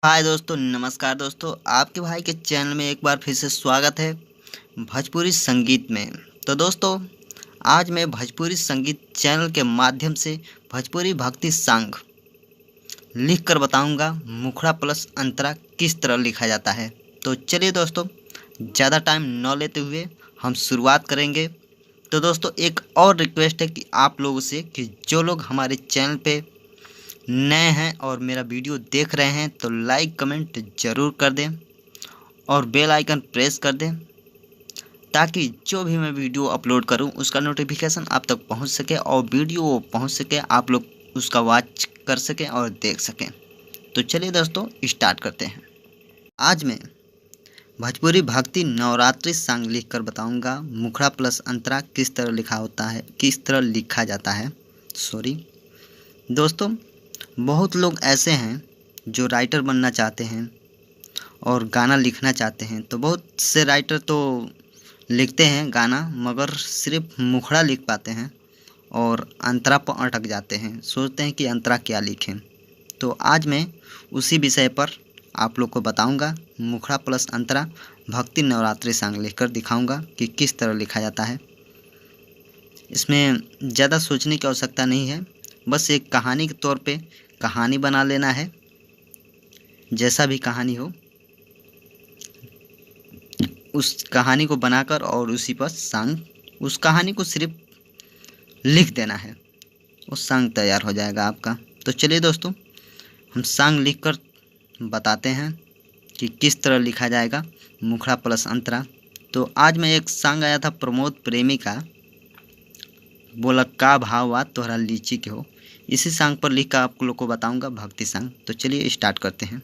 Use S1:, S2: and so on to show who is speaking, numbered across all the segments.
S1: हाय दोस्तों, नमस्कार दोस्तों। आपके भाई के चैनल में एक बार फिर से स्वागत है भोजपुरी संगीत में। तो दोस्तों, आज मैं भोजपुरी संगीत चैनल के माध्यम से भोजपुरी भक्ति सॉन्ग लिख कर बताऊंगा मुखड़ा प्लस अंतरा किस तरह लिखा जाता है। तो चलिए दोस्तों, ज़्यादा टाइम न लेते हुए हम शुरुआत करेंगे। तो दोस्तों, एक और रिक्वेस्ट है कि आप लोगों से कि जो लोग हमारे चैनल पे नए हैं और मेरा वीडियो देख रहे हैं तो लाइक कमेंट ज़रूर कर दें और बेल आइकन प्रेस कर दें, ताकि जो भी मैं वीडियो अपलोड करूं उसका नोटिफिकेशन आप तक पहुंच सके और वीडियो पहुंच सके, आप लोग उसका वॉच कर सकें और देख सकें। तो चलिए दोस्तों, स्टार्ट करते हैं। आज मैं भोजपुरी भक्ति नवरात्रि सॉन्ग लिख कर बताऊँगा मुखड़ा प्लस अंतरा किस तरह लिखा होता है, किस तरह लिखा जाता है। सॉरी दोस्तों, बहुत लोग ऐसे हैं जो राइटर बनना चाहते हैं और गाना लिखना चाहते हैं। तो बहुत से राइटर तो लिखते हैं गाना, मगर सिर्फ मुखड़ा लिख पाते हैं और अंतरा पर अटक जाते हैं, सोचते हैं कि अंतरा क्या लिखें। तो आज मैं उसी विषय पर आप लोग को बताऊंगा। मुखड़ा प्लस अंतरा भक्ति नवरात्रि सॉन्ग लिखकर दिखाऊंगा कि किस तरह लिखा जाता है। इसमें ज़्यादा सोचने की आवश्यकता नहीं है, बस एक कहानी के तौर पे कहानी बना लेना है। जैसा भी कहानी हो उस कहानी को बनाकर और उसी पर सॉन्ग, उस कहानी को सिर्फ लिख देना है, वो सॉन्ग तैयार हो जाएगा आपका। तो चलिए दोस्तों, हम सॉन्ग लिखकर बताते हैं कि किस तरह लिखा जाएगा मुखड़ा प्लस अंतरा। तो आज मैं एक सॉन्ग आया था प्रमोद प्रेमी का, बोला का भाव तोहरा लीची के हो। इसी सॉन्ग पर लिख कर आप लोग को बताऊंगा भक्ति सॉन्ग। तो चलिए स्टार्ट करते हैं।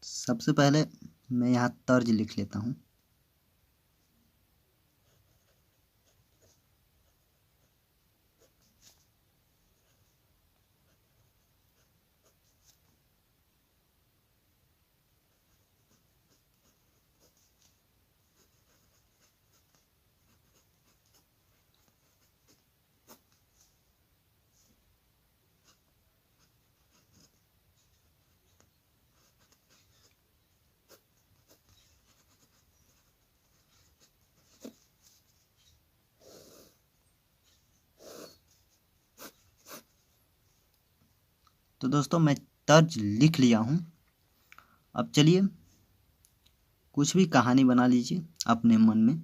S1: सबसे पहले मैं यहाँ तर्ज लिख लेता हूँ। तो दोस्तों, मैं तर्ज लिख लिया हूँ। अब चलिए कुछ भी कहानी बना लीजिए अपने मन में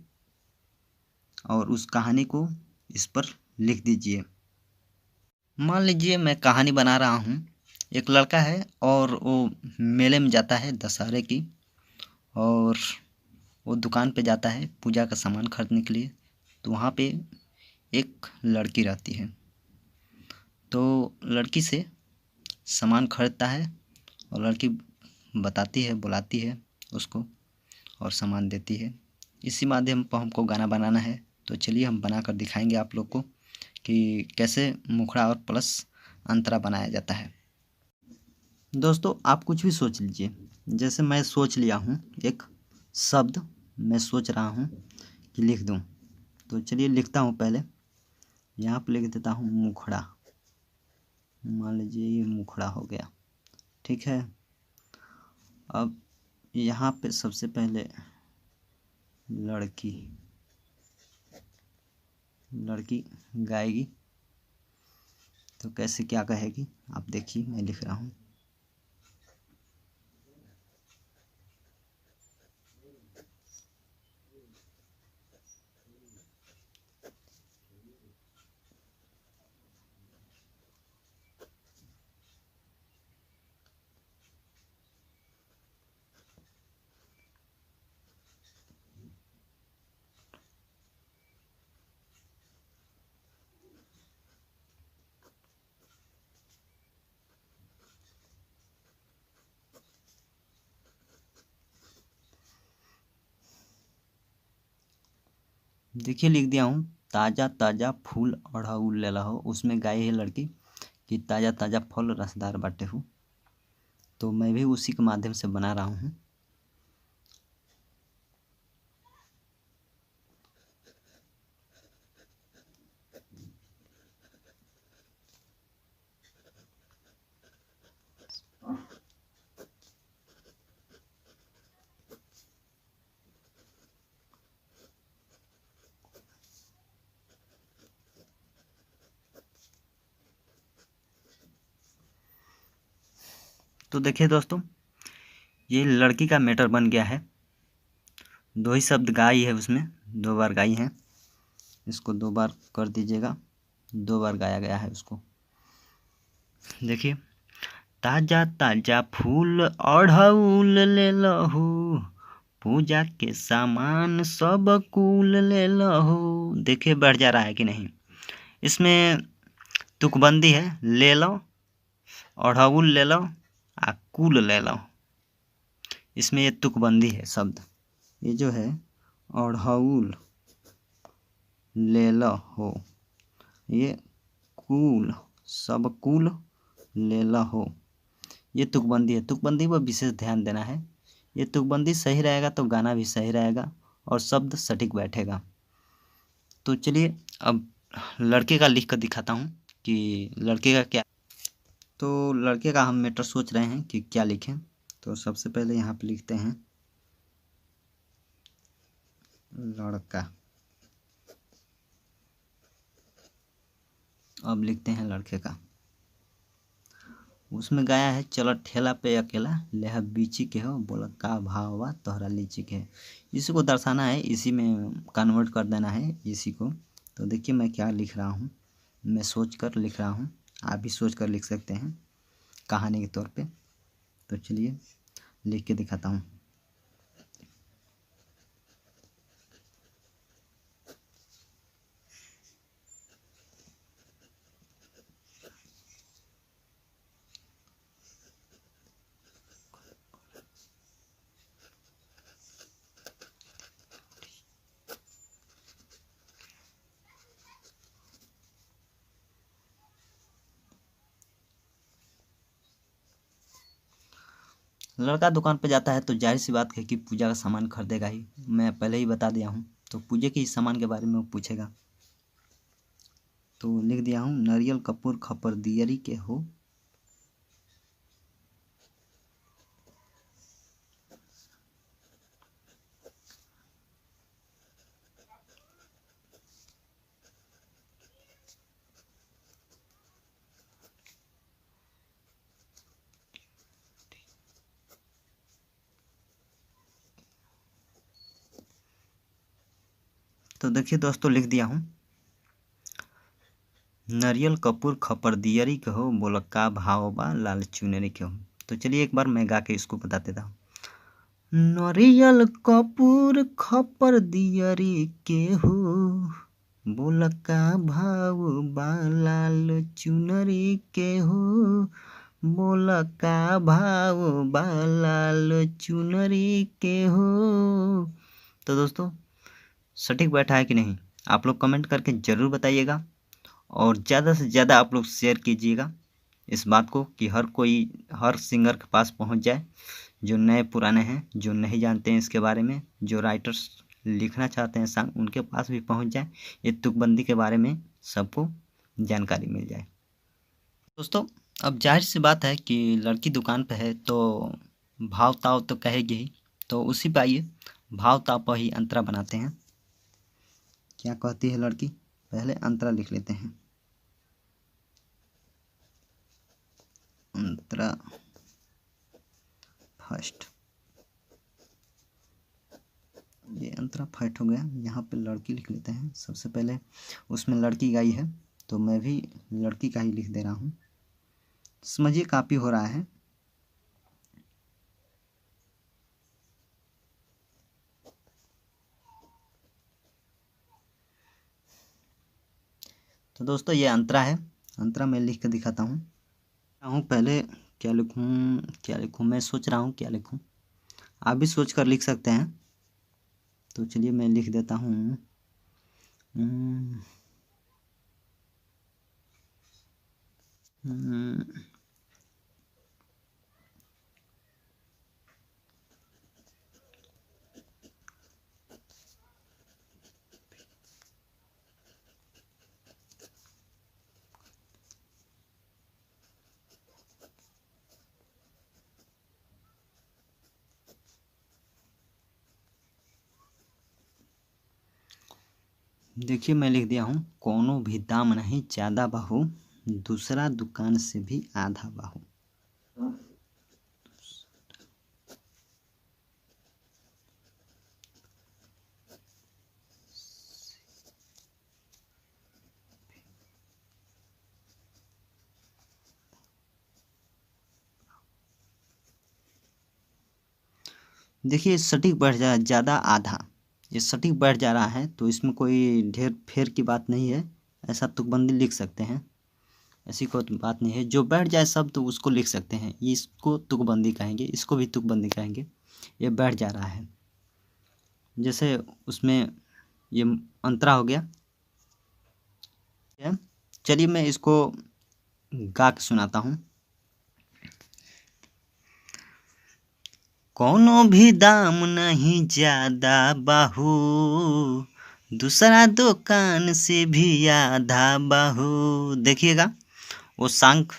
S1: और उस कहानी को इस पर लिख दीजिए। मान लीजिए मैं कहानी बना रहा हूँ। एक लड़का है और वो मेले में जाता है दशहरे की, और वो दुकान पे जाता है पूजा का सामान खरीदने के लिए। तो वहाँ पे एक लड़की रहती है, तो लड़की से सामान खरीदता है और लड़की बताती है, बुलाती है उसको और सामान देती है। इसी माध्यम पर हमको गाना बनाना है। तो चलिए हम बना कर दिखाएंगे आप लोग को कि कैसे मुखड़ा और प्लस अंतरा बनाया जाता है। दोस्तों, आप कुछ भी सोच लीजिए। जैसे मैं सोच लिया हूँ एक शब्द, मैं सोच रहा हूँ कि लिख दूँ। तो चलिए लिखता हूँ। पहले यहाँ पर लिख देता हूँ मुखड़ा। मान लीजिए ये मुखड़ा हो गया, ठीक है। अब यहाँ पे सबसे पहले लड़की लड़की गाएगी। तो कैसे क्या कहेगी आप देखिए, मैं लिख रहा हूँ। देखिए लिख दिया हूँ। ताज़ा ताज़ा फूल अढ़ऊल लेला हो, उसमें गाई है लड़की कि ताज़ा ताज़ा फल रसदार बाटे हूँ। तो मैं भी उसी के माध्यम से बना रहा हूँ। तो देखिए दोस्तों, ये लड़की का मैटर बन गया है। 2 ही शब्द गाई है उसमें, 2 बार गाई है। इसको 2 बार कर दीजिएगा, 2 बार गाया गया है उसको। देखिए, ताजा ताजा फूल अढ़ऊल ले लहू, पूजा के सामान सब कुल ले लहू। देखिए बढ़ जा रहा है कि नहीं। इसमें तुकबंदी है, ले लो, अढ़ऊल ले लो, आ कुल ले लो। इसमें ये तुकबंदी है शब्द। ये जो है अढ़ऊल ले लो हो, ये कुल, सब कुल ले लो हो, ये तुकबंदी है। तुकबंदी पर विशेष ध्यान देना है। ये तुकबंदी सही रहेगा तो गाना भी सही रहेगा और शब्द सटीक बैठेगा। तो चलिए अब लड़के का लिख कर दिखाता हूँ कि लड़के का क्या। तो लड़के का हम मैटर सोच रहे हैं कि क्या लिखें। तो सबसे पहले यहाँ पे लिखते हैं लड़का। अब लिखते हैं लड़के का। उसमें गाया है, चलो ठेला पे अकेला, लेहा बीची के हो, बोला का भावा तोहरा लीची के। इसी को दर्शाना है, इसी में कन्वर्ट कर देना है इसी को। तो देखिए मैं क्या लिख रहा हूँ, मैं सोच कर लिख रहा हूँ। आप भी सोच कर लिख सकते हैं कहानी के तौर पे। तो चलिए लिख के दिखाता हूँ। लड़का दुकान पे जाता है तो जाहिर सी बात है कि पूजा का सामान खरीदेगा ही। मैं पहले ही बता दिया हूँ, तो पूजे के इस सामान के बारे में वो पूछेगा। तो लिख दिया हूँ, नारियल कपूर खपर दियरी के हो। तो देखिए दोस्तों लिख दिया हूँ, नारियल कपूर खपर दियरी के हो, बोला का भाव बा लाल चुनरी के हो। तो चलिए एक बार मैं गा के इसको बता देता हूँ। नारियल कपूर खपर दियरी के हो, बोला का भाव बा लाल चुनरी के हो, बोला का भाव बा लाल चुनरी के हो। तो दोस्तों सटीक बैठा है कि नहीं, आप लोग कमेंट करके ज़रूर बताइएगा और ज़्यादा से ज़्यादा आप लोग शेयर कीजिएगा इस बात को कि हर कोई, हर सिंगर के पास पहुंच जाए, जो नए पुराने हैं, जो नहीं जानते हैं इसके बारे में, जो राइटर्स लिखना चाहते हैं सॉन्ग, उनके पास भी पहुंच जाए, ये तुकबंदी के बारे में सबको जानकारी मिल जाए। दोस्तों अब जाहिर सी बात है कि लड़की दुकान पे है तो भाव ताव तो कहेगी ही। तो उसी पे आइए भाव ताव पर ही अंतरा बनाते हैं। क्या कहती है लड़की, पहले अंतरा लिख लेते हैं। अंतरा फर्स्ट, ये अंतरा फर्स्ट हो गया। यहाँ पे लड़की लिख लेते हैं। सबसे पहले उसमें लड़की गाई है तो मैं भी लड़की का ही लिख दे रहा हूँ। समझिए कॉपी हो रहा है। तो दोस्तों ये अंतरा है, अंतरा मैं लिख कर दिखाता हूँ। पहले क्या लिखूँ, क्या लिखूँ, मैं सोच रहा हूँ क्या लिखूँ। आप भी सोच कर लिख सकते हैं। तो चलिए मैं लिख देता हूँ, देखिए मैं लिख दिया हूँ, कोनो भी दाम नहीं ज़्यादा बाहू, दूसरा दुकान से भी आधा बाहू। देखिए सटीक बढ़ जा ज़्यादा आधा, ये सटीक बढ़ जा रहा है, तो इसमें कोई ढेर फेर की बात नहीं है। ऐसा तुकबंदी लिख सकते हैं, ऐसी कोई बात नहीं है। जो बैठ जाए शब्द तो उसको लिख सकते हैं, ये इसको तुकबंदी कहेंगे, इसको भी तुकबंदी कहेंगे। ये बैठ जा रहा है, जैसे उसमें ये अंतरा हो गया। चलिए मैं इसको गा के सुनाता हूँ। कोनो भी दाम नहीं ज़्यादा बाहू, दूसरा दुकान से भी आधा बाहू। देखिएगा वो सांख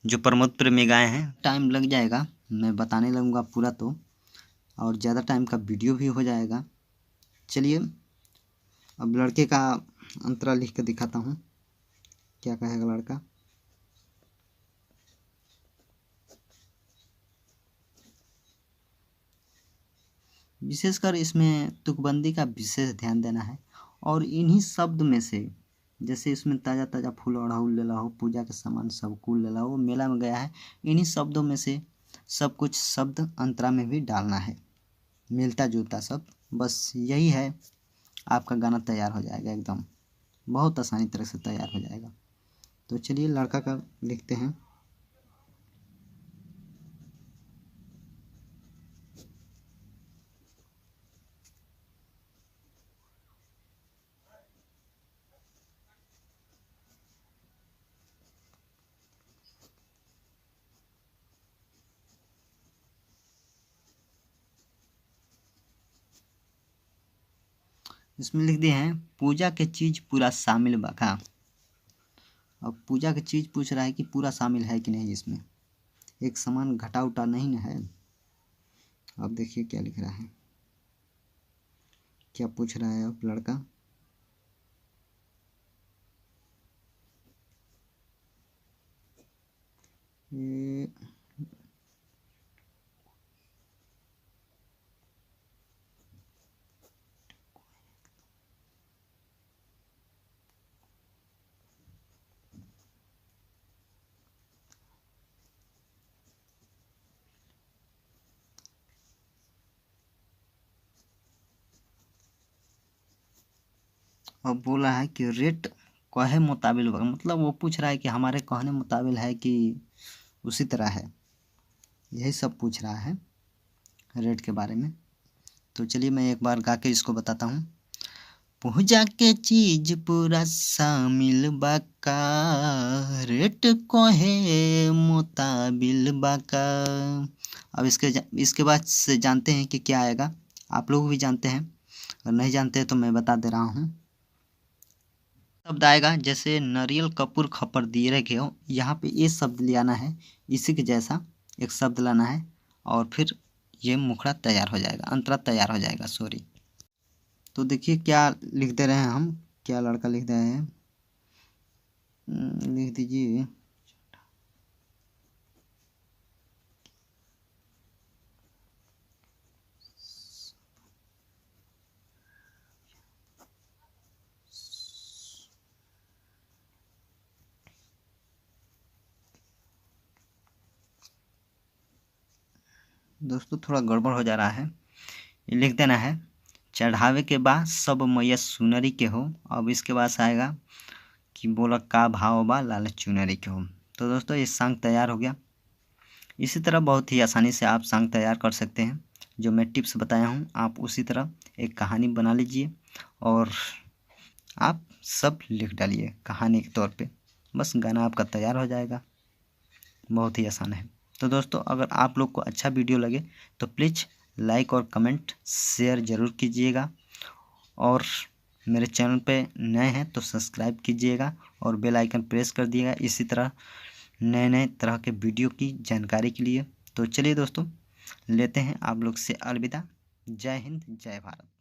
S1: जो प्रमोद प्रेमी गाए हैं। टाइम लग जाएगा, मैं बताने लगूँगा पूरा तो, और ज़्यादा टाइम का वीडियो भी हो जाएगा। चलिए अब लड़के का अंतरा लिख के दिखाता हूँ, क्या कहेगा लड़का। विशेषकर इसमें तुकबंदी का विशेष ध्यान देना है, और इन्हीं शब्द में से, जैसे इसमें ताज़ा ताज़ा फूल अड़हुल ले ला हो, पूजा के सामान सब कुल ले ला हो, मेला में गया है, इन्हीं शब्दों में से सब कुछ शब्द अंतरा में भी डालना है, मिलता जुलता सब। बस यही है, आपका गाना तैयार हो जाएगा, एकदम बहुत आसानी तरह से तैयार हो जाएगा। तो चलिए लड़का का लिखते हैं। इसमें लिख दिए हैं पूजा के चीज़ पूरा शामिल बाका। अब पूजा की चीज़ पूछ रहा है कि पूरा शामिल है कि नहीं, इसमें एक सामान घटा उटा नहीं ना है। अब देखिए क्या लिख रहा है, क्या पूछ रहा है अब लड़का। ये अब बोला है कि रेट कहे मुताबिल, मतलब वो पूछ रहा है कि हमारे कहने मुताबिल है कि उसी तरह है, यही सब पूछ रहा है रेट के बारे में। तो चलिए मैं एक बार गा के इसको बताता हूँ। पूजा के चीज पूरा शामिल बाका, रेट कहे मुताबिल बाका। अब इसके बाद से जानते हैं कि क्या आएगा, आप लोग भी जानते हैं, और नहीं जानते हैं तो मैं बता दे रहा हूँ। शब्द आएगा जैसे नारियल कपूर खपर दिए रखे हो, यहाँ पे ये शब्द ले आना है, इसी के जैसा एक शब्द लाना है, और फिर ये मुखड़ा तैयार हो जाएगा, अंतरा तैयार हो जाएगा, सॉरी। तो देखिए क्या लिख दे रहे हैं हम, क्या लड़का लिख रहे हैं, लिख दीजिए। दोस्तों थोड़ा गड़बड़ हो जा रहा है, ये लिख देना है चढ़ावे के बाद सब मैया सुनरी के हो। अब इसके बाद आएगा कि बोला का भाव बा लाल चुनरी के हो। तो दोस्तों ये सॉन्ग तैयार हो गया। इसी तरह बहुत ही आसानी से आप सॉन्ग तैयार कर सकते हैं, जो मैं टिप्स बताया हूँ आप उसी तरह एक कहानी बना लीजिए, और आप सब लिख डालिए कहानी के तौर पे, बस गाना आपका तैयार हो जाएगा, बहुत ही आसान है। तो दोस्तों अगर आप लोग को अच्छा वीडियो लगे तो प्लीज़ लाइक और कमेंट शेयर ज़रूर कीजिएगा, और मेरे चैनल पे नए हैं तो सब्सक्राइब कीजिएगा और बेल आइकन प्रेस कर दिएगा, इसी तरह नए नए तरह के वीडियो की जानकारी के लिए। तो चलिए दोस्तों लेते हैं आप लोग से अलविदा। जय हिंद, जय भारत।